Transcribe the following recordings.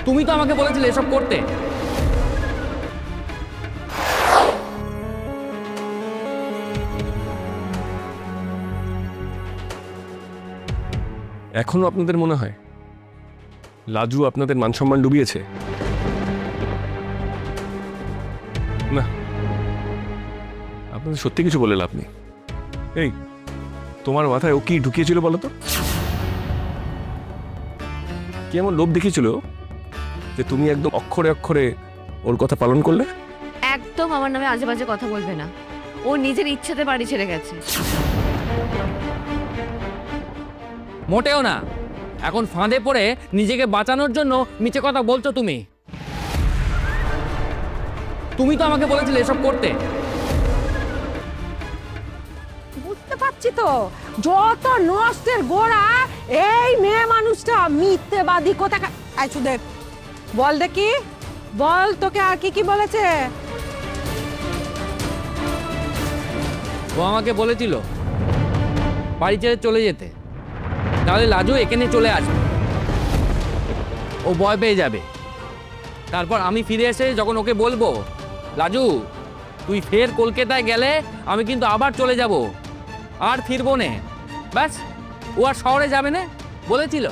তুমি তো আমাকে বলেছিলে এসব করতে। এখনো আপনাদের মনে হয় লাজু আপনাদের মান সম্মান ডুবিয়েছে? না, আপনাদের সত্যি কিছু বলে লাভ নেই। এই, তোমার মাথায় ও কি ঢুকিয়েছিল বলো তো? কি এমন লোভ দেখিয়েছিল যে তুমি একদম অক্ষরে অক্ষরে ওর কথা পালন করলে? একদম আমার নামে আজে বাজে কথা বলবে না। ও নিজের ইচ্ছাতে বাড়ি ছেড়ে গেছে। মোটেও না। এখন ফাঁদে পড়ে নিজেকে বাঁচানোর জন্য মিছে কথা বলছো তুমি। তুমি তো আমাকে বলেছিলে এসব করতে। বুঝতে পারছি তো, যত নষ্টের গোড়া এই মেয়ে মানুষটা মিথ্যেবাদী কোথাকার। আইছু দেখ, বল দেখি, বল তোকে আর কি কি বলেছে? ও আমাকে বলেছিল বাড়ি ছেড়ে চলে যেতে, তাহলে লাজু এখানে চলে আসবে, ও ভয় পেয়ে যাবে। তারপর আমি ফিরে এসে যখন ওকে বলবো, লাজু তুই ফের কলকাতায় গেলে আমি কিন্তু আবার চলে যাব, আর ফিরবো না, ব্যাস ও আর শহরে যাবে না বলেছিল।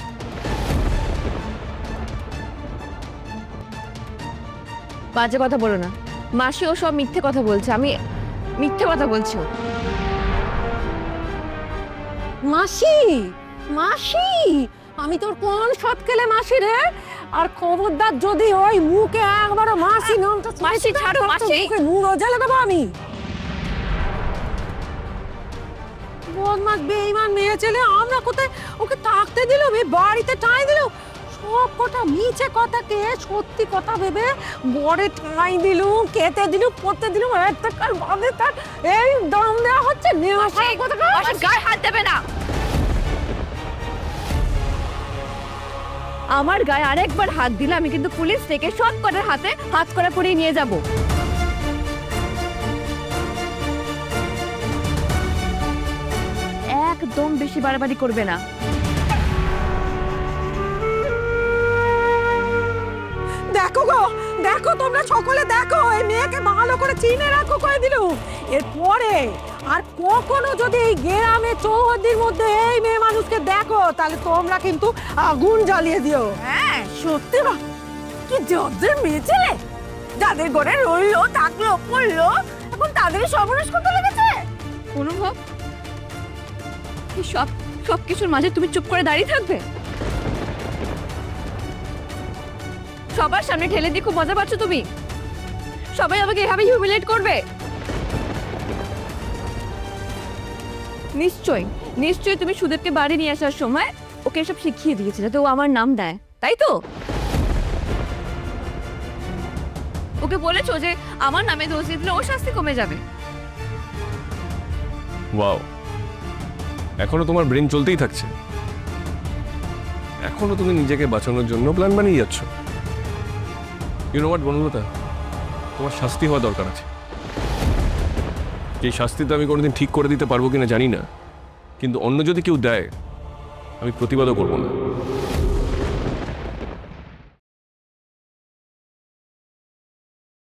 বাজে কথা বলো না মাসি, ও সব মিথ্যে কথা বলছে। আমি মিথ্যে কথা বলছি ও। মাসি, মাসি, আমি তোর কোন সৎ খেলে মাসি রে? আর খবরদার যদি ওই মুখে একবারও মাসি নামটা মাসি, ছাড়ো মাসি। মুড়ো জ্বালা দেবো আমি। বদমাস বেঈমান মেয়ে ছেলে, আমরা কোথায় ওকে থাকতে দিলাম, এই বাড়িতে ঠাঁই দিলাম। সব কটা মিছে কথাকে সত্যি কথা ভেবে বড়ে ঠাঁই দিলুম, কেটে দিলুম, পড়তে দিলুম, এতকাল বাদে তার এই দাম দেওয়া হচ্ছে। নেওয়া কথা গায়ে হাত দেবে না। আমার গায়ে আরেকবার হাত দিলে আমি কিন্তু পুলিশ থেকে সব কটার হাতে হাত করা পরিয়ে নিয়ে যাব। একদম বেশি বাড়াবাড়ি করবে না। দেখো গো, দেখো তোমরা সকলে দেখো, এই মেয়েকে ভালো করে চিনে রাখো করে দিল। এরপরে আর কখনো যদি এই গ্রামে চৌহদ্দির মধ্যে এই মেয়ে মানুষকে দেখো, তাহলে তোমরা কিন্তু আগুন জ্বালিয়ে দিও। হ্যাঁ সত্যি, বা কি জর্জের মেয়ে ছেলে, যাদের ঘরে রইলো থাকলো পড়লো, এখন তাদের সর্বনাশ করতে লেগেছে। অনুভব, এই সব সব কিছুর মাঝে তুমি চুপ করে দাঁড়িয়ে থাকবে? সবার সামনে ঠেলে দিয়ে খুব মজা পাচ্ছ তুমি? সবাই আমাকে এভাবে হিউমিলেট করবে? নিশ্চয়ই নিশ্চয়ই তুমি সুদেবকে বাড়ি নিয়ে আসার সময় ওকে এসব শিখিয়ে দিয়েছে যাতে ও আমার নাম দেয়, তাই তো? ওকে বলেছো যে আমার নামে দোষ দিয়ে দিলে ওর শাস্তি কমে যাবে। ওয়াও, এখনো তোমার ব্রেন চলতেই থাকছে। এখনো তুমি নিজেকে বাঁচানোর জন্য প্ল্যান বানিয়ে যাচ্ছ। ইউ নো হোয়াট বনলতা, তোমার শাস্তি হওয়া দরকার আছে। এই শাস্তি তো আমি কোনোদিন ঠিক করে দিতে পারবো কিনা জানি না, কিন্তু অন্য যদি কেউ দেয় আমি প্রতিবাদও করবো না।